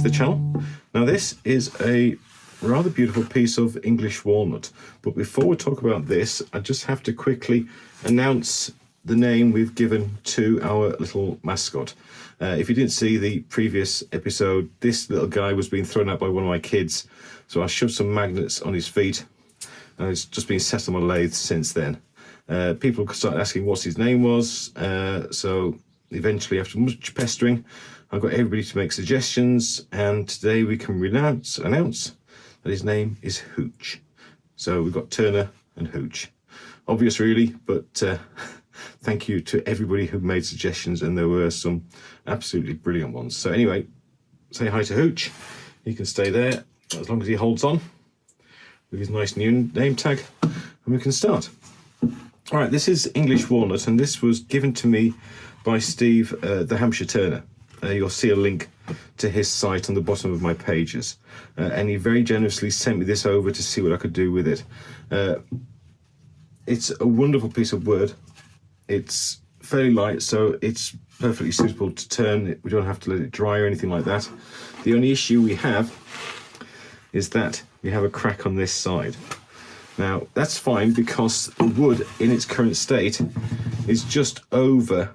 to the channel. Now this is a rather beautiful piece of English walnut, but before we talk about this, I just have to quickly announce the name we've given to our little mascot. If you didn't see the previous episode, this little guy was being thrown out by one of my kids, so I shoved some magnets on his feet and it's just been set on my lathe since then. People started asking what his name was, so eventually, after much pestering, I got everybody to make suggestions, and today we can announce that his name is Hooch. So we've got Turner and Hooch. Obvious really, but thank you to everybody who made suggestions, and there were some absolutely brilliant ones. So anyway, say hi to Hooch. He can stay there as long as he holds on with his nice new name tag, and we can start. All right, this is English walnut, and this was given to me by Steve, the Hampshire Turner. You'll see a link to his site on the bottom of my pages. And he very generously sent me this over to see what I could do with it. It's a wonderful piece of wood. It's fairly light, so it's perfectly suitable to turn. We don't have to let it dry or anything like that. The only issue we have is that we have a crack on this side. Now, that's fine because the wood in its current state is just over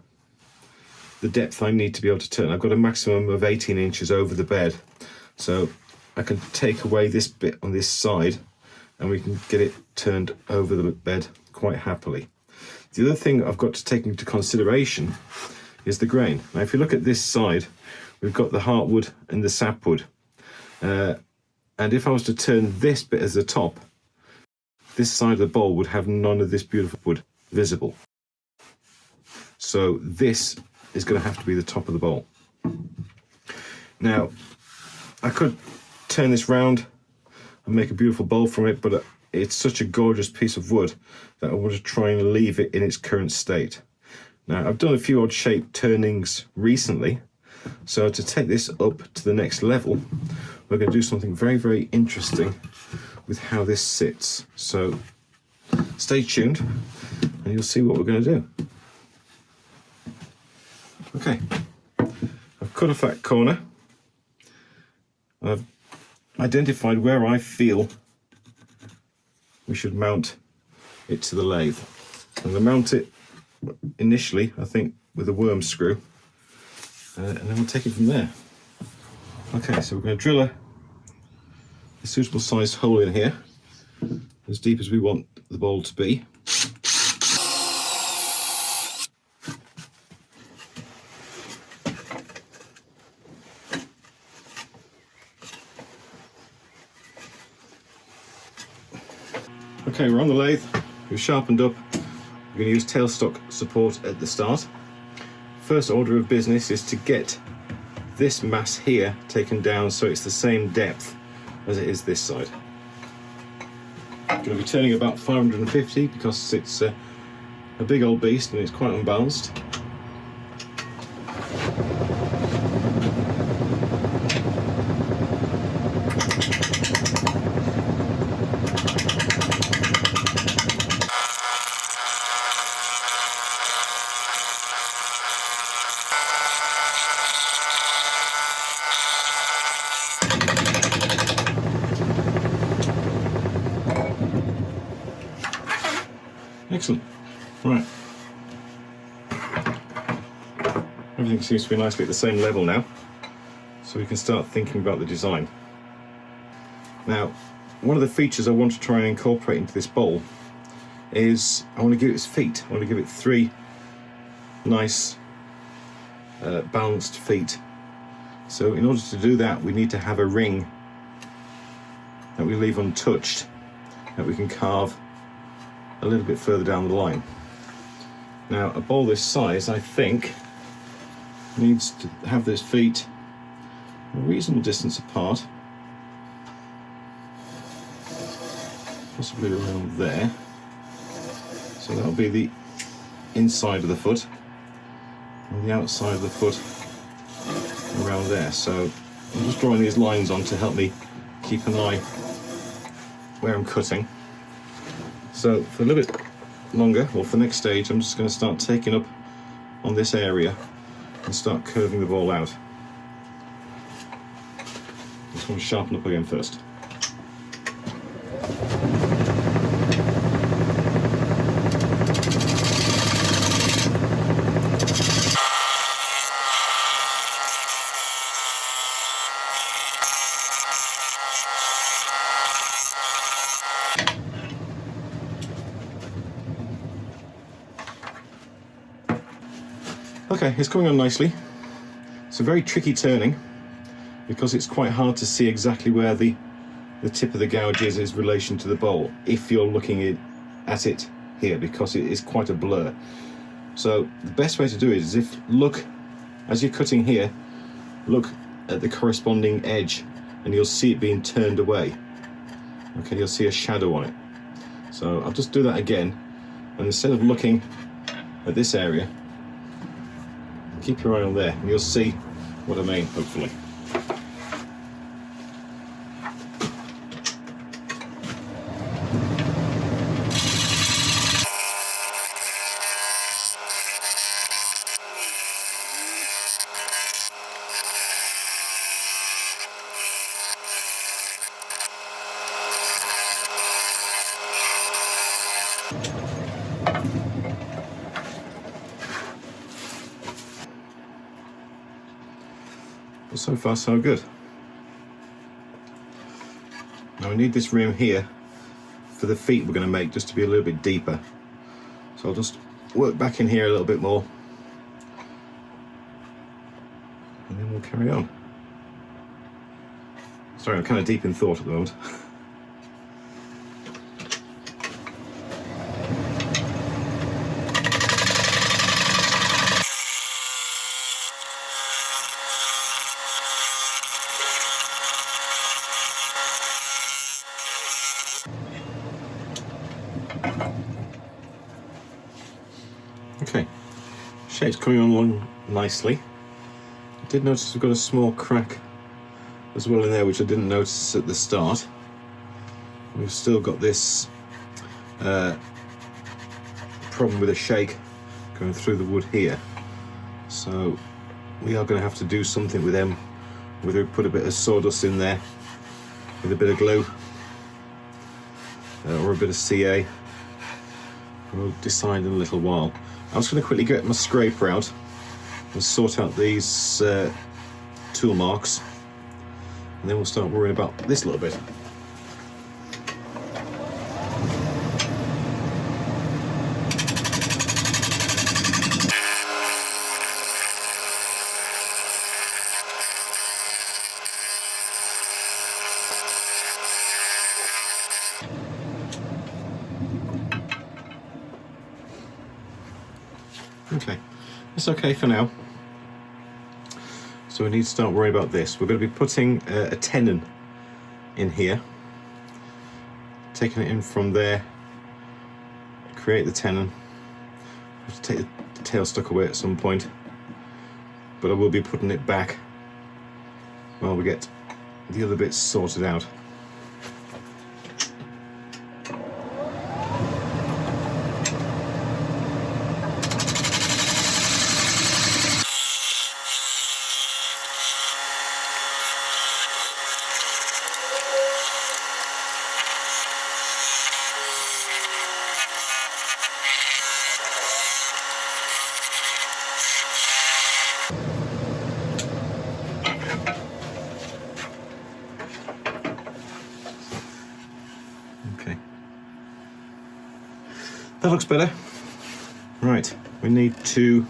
the depth I need to be able to turn. I've got a maximum of 18 inches over the bed. So I can take away this bit on this side and we can get it turned over the bed quite happily. The other thing I've got to take into consideration is the grain. Now, if you look at this side, we've got the heartwood and the sapwood. And if I was to turn this bit as the top, this side of the bowl would have none of this beautiful wood visible. So this is going to have to be the top of the bowl. Now, I could turn this round and make a beautiful bowl from it, but it's such a gorgeous piece of wood that I want to try and leave it in its current state. Now, I've done a few odd shape turnings recently, so to take this up to the next level, we're going to do something very, very interesting with how this sits. So stay tuned and you'll see what we're going to do. Okay, I've cut off that corner. I've identified where I feel we should mount it to the lathe. I'm going to mount it initially, I think, with a worm screw, and then we'll take it from there. Okay, so we're going to drill a suitable sized hole in here, as deep as we want the bowl to be. Okay, we're on the lathe, we've sharpened up. We're going to use tailstock support at the start. First order of business is to get this mass here taken down so it's the same depth as it is this side. I'm going to be turning about 550 because it's a big old beast and it's quite unbalanced. Excellent. Right. Everything seems to be nicely at the same level now, so we can start thinking about the design. Now, one of the features I want to try and incorporate into this bowl is I want to give it its feet. I want to give it three nice balanced feet. So in order to do that, we need to have a ring that we leave untouched that we can carve a little bit further down the line. Now, a bowl this size, I think, needs to have those feet a reasonable distance apart, possibly around there. So that'll be the inside of the foot, and the outside of the foot around there. So I'm just drawing these lines on to help me keep an eye where I'm cutting. So for a little bit longer, or for the next stage, I'm just going to start taking up on this area and start curving the ball out. just want to sharpen up again first. Okay, it's coming on nicely. It's a very tricky turning because it's quite hard to see exactly where the tip of the gouge is in relation to the bowl if you're looking at it here, because it is quite a blur. So the best way to do it is as you're cutting here, look at the corresponding edge and you'll see it being turned away. Okay, you'll see a shadow on it. So I'll just do that again, and instead of looking at this area, keep your eye on there and you'll see what I mean, hopefully. But so far so good. Now we need this rim here for the feet we're going to make just to be a little bit deeper. So I'll just work back in here a little bit more and then we'll carry on. Sorry, I'm kind of deep in thought at the moment. Okay, shape's coming along nicely. I did notice we've got a small crack as well in there, which I didn't notice at the start. We've still got this problem with a shake going through the wood here. So we are going to have to do something with them, whether we put a bit of sawdust in there with a bit of glue or a bit of CA. We'll decide in a little while. I'm just going to quickly get my scraper out and sort out these tool marks, and then we'll start worrying about this a little bit. Okay, that's okay for now. So we need to start worrying about this. We're going to be putting a tenon in here, taking it in from there, create the tenon. I have to take the tailstock away at some point, but I will be putting it back while we get the other bits sorted out. Okay, that looks better. Right, we need to,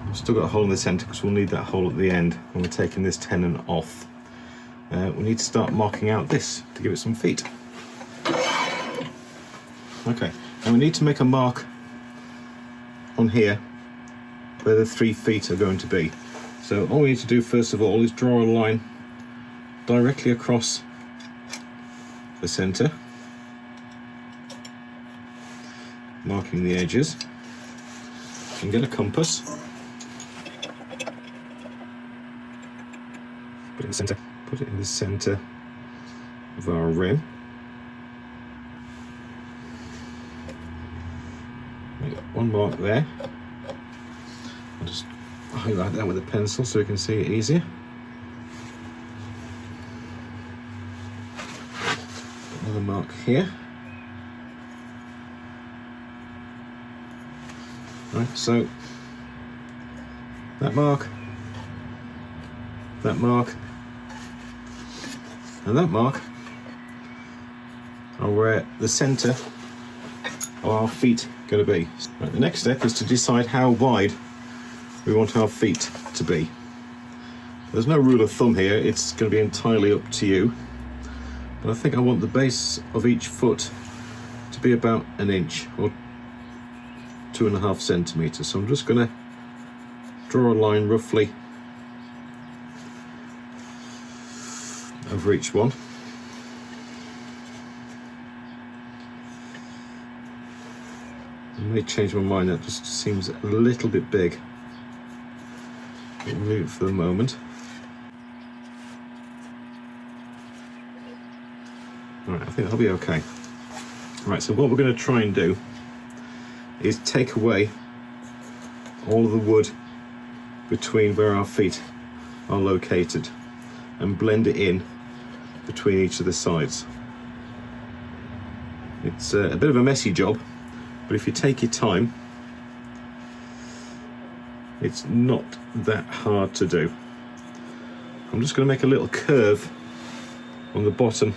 I've still got a hole in the centre because we'll need that hole at the end when we're taking this tenon off. We need to start marking out this to give it some feet. Okay, and we need to make a mark on here where the 3 feet are going to be. So all we need to do first of all is draw a line directly across the centre, marking the edges, and get a compass, put it in the centre of our rim. We got one mark there. I'll just highlight that with a pencil so we can see it easier. here. Right, so that mark, and that mark are where the centre of our feet are going to be. Right, the next step is to decide how wide we want our feet to be. There's no rule of thumb here, it's going to be entirely up to you. But I think I want the base of each foot to be about 1 inch or 2.5 centimetres. So I'm just going to draw a line roughly over each one. I may change my mind, that just seems a little bit big. We'll leave it for the moment. Right, I think that'll be okay. Right, so what we're going to try and do is take away all of the wood between where our feet are located and blend it in between each of the sides. It's a bit of a messy job, but if you take your time, it's not that hard to do. I'm just going to make a little curve on the bottom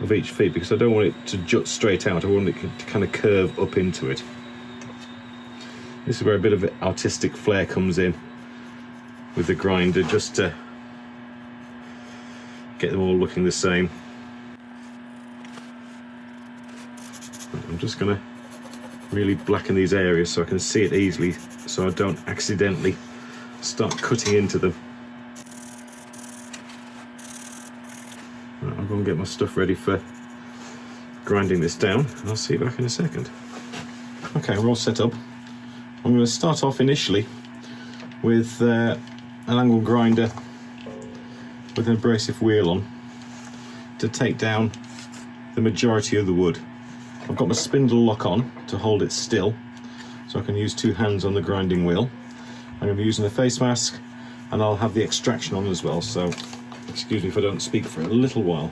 of each feet because I don't want it to jut straight out. I want it to kind of curve up into it. This is where a bit of artistic flair comes in with the grinder, just to get them all looking the same. I'm just going to really blacken these areas so I can see it easily, so I don't accidentally start cutting into them. Right, I'll go and get my stuff ready for grinding this down. I'll see you back in a second. Okay, we're all set up. I'm going to start off initially with an angle grinder with an abrasive wheel on to take down the majority of the wood. I've got my spindle lock on to hold it still, so I can use 2 hands on the grinding wheel. I'm going to be using a face mask, and I'll have the extraction on as well, so excuse me if I don't speak for a little while.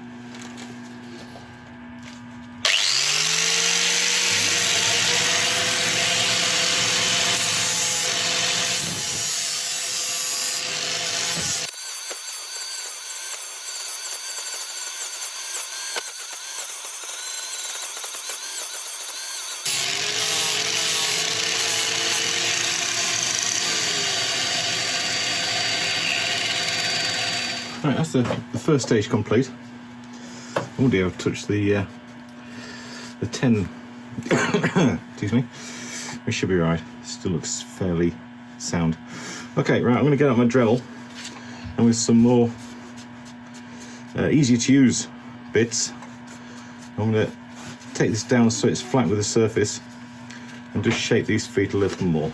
Right, that's the first stage complete. Oh dear, I've touched the 10. Excuse me. It should be right. Still looks fairly sound. Okay, right, I'm going to get out my Dremel, and with some more easy to use bits, I'm going to take this down so it's flat with the surface and just shape these feet a little more.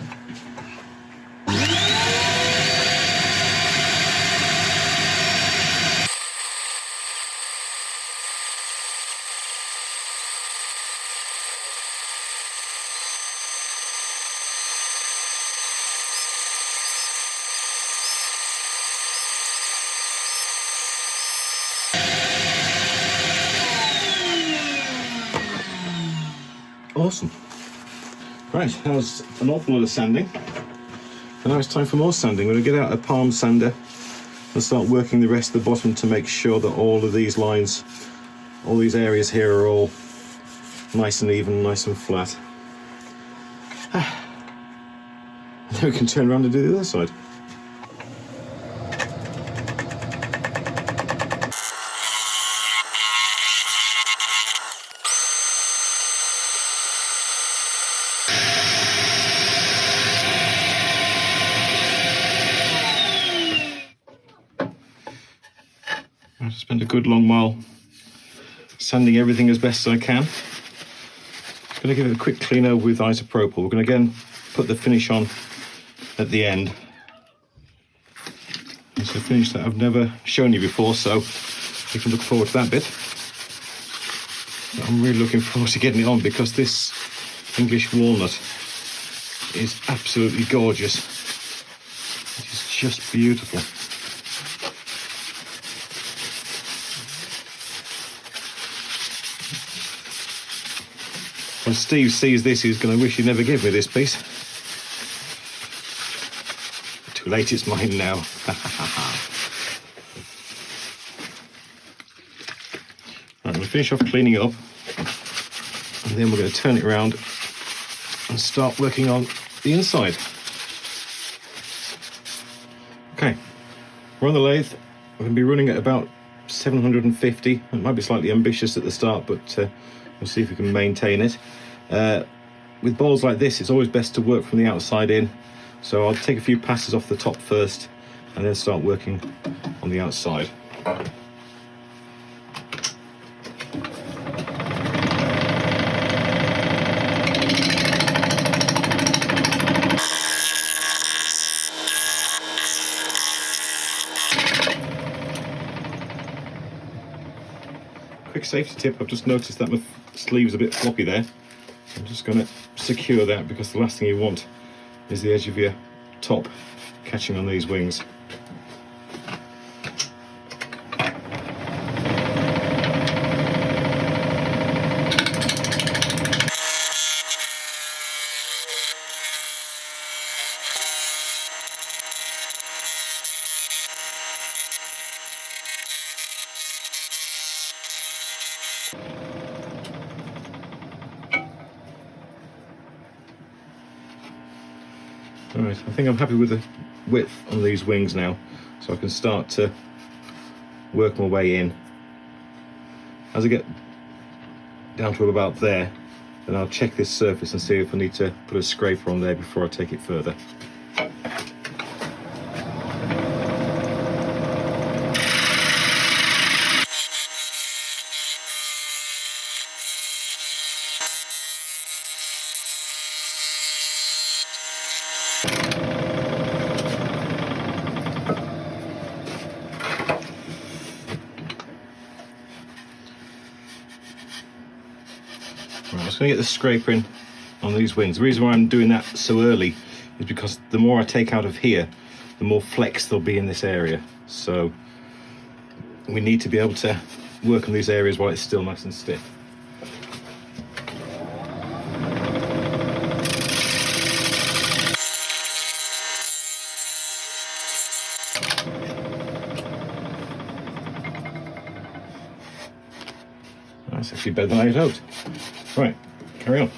Awesome. Right, that was an awful lot of sanding. And now it's time for more sanding. We're going to get out a palm sander and start working the rest of the bottom to make sure that all of these lines, all these areas here are all nice and even, nice and flat. And then we can turn around and do the other side. I've spent a good long while sanding everything as best as I can. I'm going to give it a quick clean over with isopropyl. We're going to again put the finish on at the end. It's a finish that I've never shown you before, so you can look forward to that bit. But I'm really looking forward to getting it on because this English walnut is absolutely gorgeous. It is just beautiful. When Steve sees this, he's going to wish he never gave me this piece. Too late, it's mine now. Right, I'm going to finish off cleaning it up, and then we're going to turn it around and start working on the inside. Okay, we're on the lathe. We're going to be running at about 750. It might be slightly ambitious at the start, but we'll see if we can maintain it. With balls like this, it's always best to work from the outside in. So I'll take a few passes off the top first and then start working on the outside. Quick safety tip, I've just noticed that my sleeve's a bit floppy there. I'm just going to secure that, because the last thing you want is the edge of your top catching on these wings. Alright, I think I'm happy with the width on these wings now, so I can start to work my way in. As I get down to about there, then I'll check this surface and see if I need to put a scraper on there before I take it further. I'm just going to get the scraper in on these wings. The reason why I'm doing that so early is because the more I take out of here, the more flex there'll be in this area. So we need to be able to work on these areas while it's still nice and stiff. That's actually better than I had hoped. Right, carry on.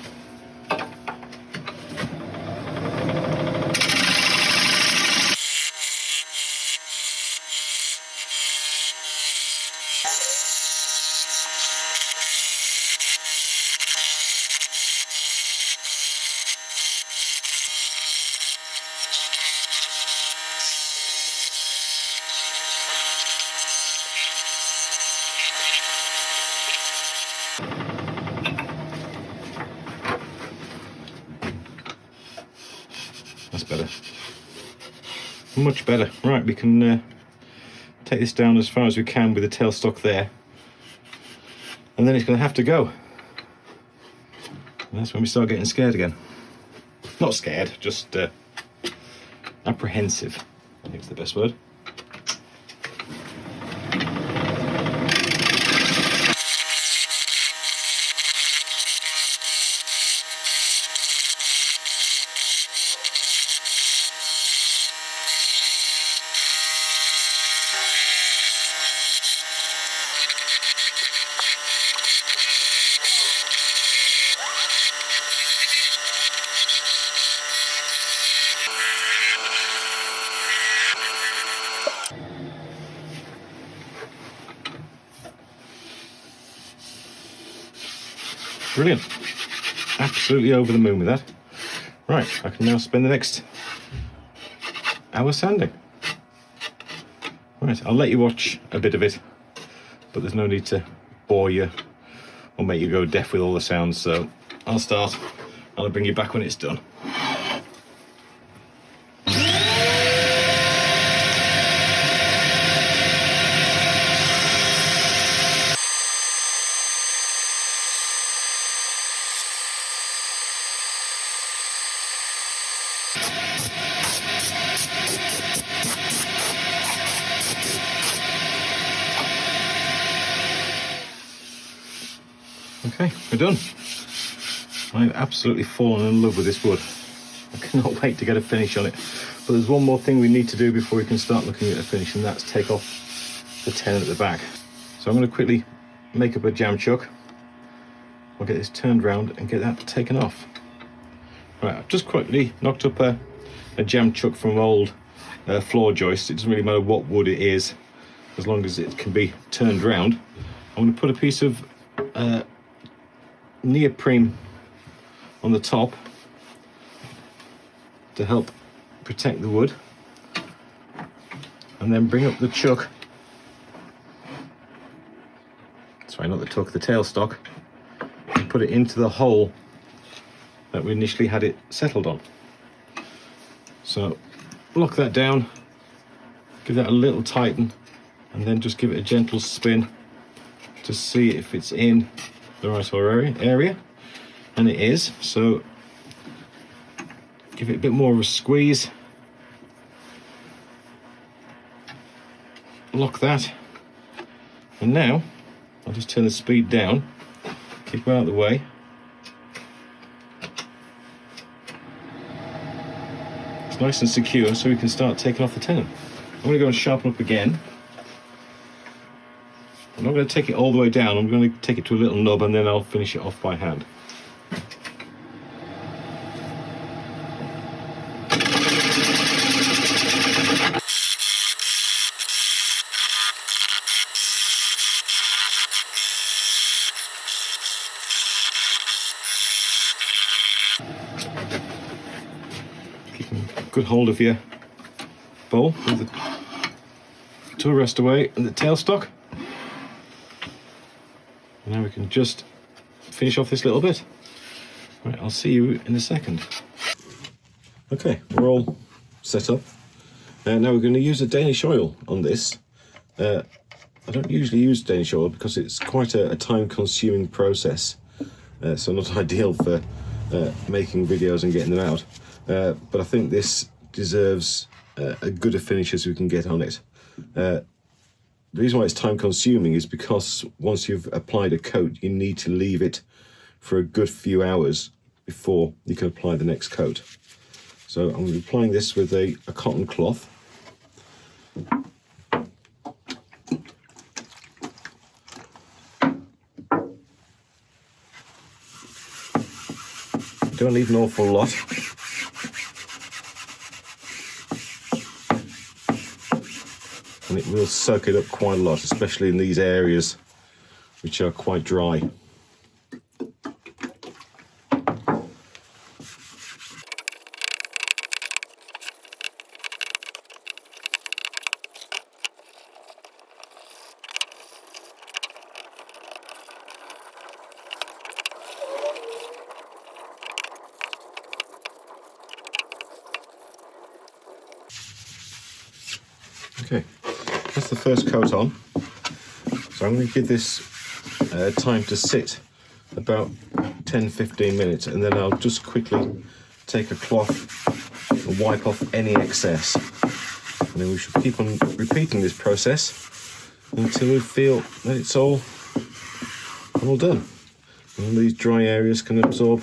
That's better. Much better. Right, we can take this down as far as we can with the tailstock there. And then it's going to have to go. And that's when we start getting scared again. Not scared, just apprehensive, I think is the best word. Brilliant. Absolutely over the moon with that. Right, I can now spend the next hour sanding. Right, I'll let you watch a bit of it, but there's no need to bore you or make you go deaf with all the sounds, so I'll start and I'll bring you back when it's done. Okay, we're done. I've absolutely fallen in love with this wood. I cannot wait to get a finish on it. But there's one more thing we need to do before we can start looking at a finish, and that's take off the tenon at the back. So I'm going to quickly make up a jam chuck. I'll get this turned round and get that taken off. Right, I've just quickly knocked up a jam chuck from old floor joist. It doesn't really matter what wood it is, as long as it can be turned round. I'm going to put a piece of neoprene on the top to help protect the wood, and then bring up the chuck, sorry, not the chuck, the tailstock, and put it into the hole that we initially had it settled on. So lock that down, give that a little tighten, and then just give it a gentle spin to see if it's in the right area, and it is. So give it a bit more of a squeeze, lock that, and now I'll just turn the speed down, keep it out of the way. It's nice and secure, so we can start taking off the tenon. I'm going to go and sharpen up again. I'm not going to take it all the way down, I'm going to take it to a little nub, and then I'll finish it off by hand. Good hold of your bowl with the tool rest away and the tailstock. Now we can just finish off this little bit. Right, I'll see you in a second. Okay, we're all set up. Now we're going to use a Danish oil on this. I don't usually use Danish oil because it's quite a time-consuming process, so not ideal for making videos and getting them out. But I think this deserves a good a finish as we can get on it. The reason why it's time consuming is because once you've applied a coat, you need to leave it for a good few hours before you can apply the next coat. So I'm going to be applying this with a cotton cloth. Don't need an awful lot. And it will soak it up quite a lot, especially in these areas which are quite dry. Okay, that's the first coat on. So I'm going to give this time to sit about 10-15 minutes, and then I'll just quickly take a cloth and wipe off any excess. And then we should keep on repeating this process until we feel that it's all done. And these dry areas can absorb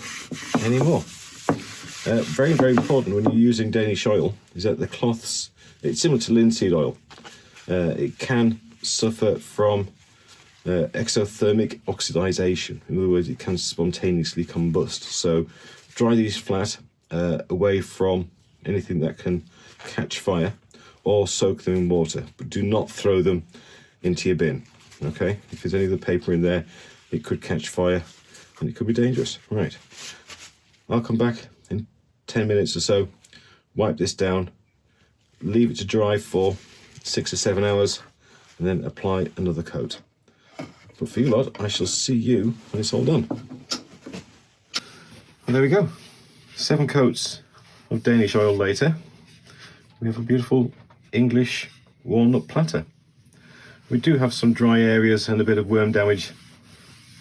any more. Very, very important when you're using Danish oil is that the cloths, it's similar to linseed oil. It can suffer from exothermic oxidization. In other words, it can spontaneously combust. So dry these flat away from anything that can catch fire, or soak them in water, but do not throw them into your bin. Okay, if there's any of the paper in there, it could catch fire and it could be dangerous. Right, I'll come back in 10 minutes or so, wipe this down, leave it to dry for 6 or 7 hours, and then apply another coat. But for you lot, I shall see you when it's all done. And there we go. 7 coats of Danish oil later, we have a beautiful English walnut platter. We do have some dry areas and a bit of worm damage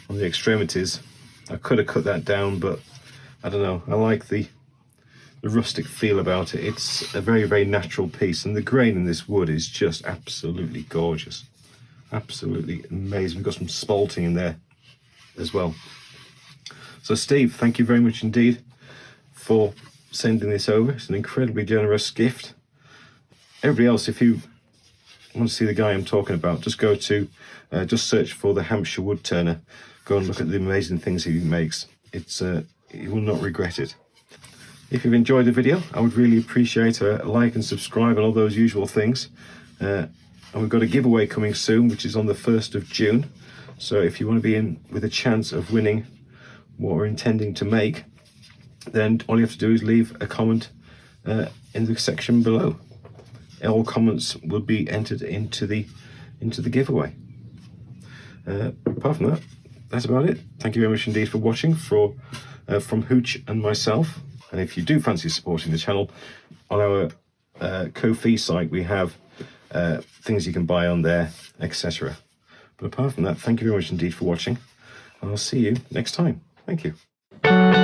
on the extremities. I could have cut that down, but I don't know. I like the rustic feel about it. It's a very, very natural piece, and the grain in this wood is just absolutely gorgeous. Absolutely amazing. We've got some spalting in there as well. So Steve, thank you very much indeed for sending this over. It's an incredibly generous gift. Everybody else, if you want to see the guy I'm talking about, just go to, just search for the Hampshire Woodturner. Go and look at the amazing things he makes. You will not regret it. If you've enjoyed the video, I would really appreciate a like and subscribe and all those usual things. And we've got a giveaway coming soon, which is on the 1st of June. So if you want to be in with a chance of winning what we're intending to make, then all you have to do is leave a comment in the section below. All comments will be entered into the giveaway. Apart from that, that's about it. Thank you very much indeed for watching from Hooch and myself. And if you do fancy supporting the channel, on our Ko-fi site we have things you can buy on there, etc. But apart from that, thank you very much indeed for watching, and I'll see you next time. Thank you.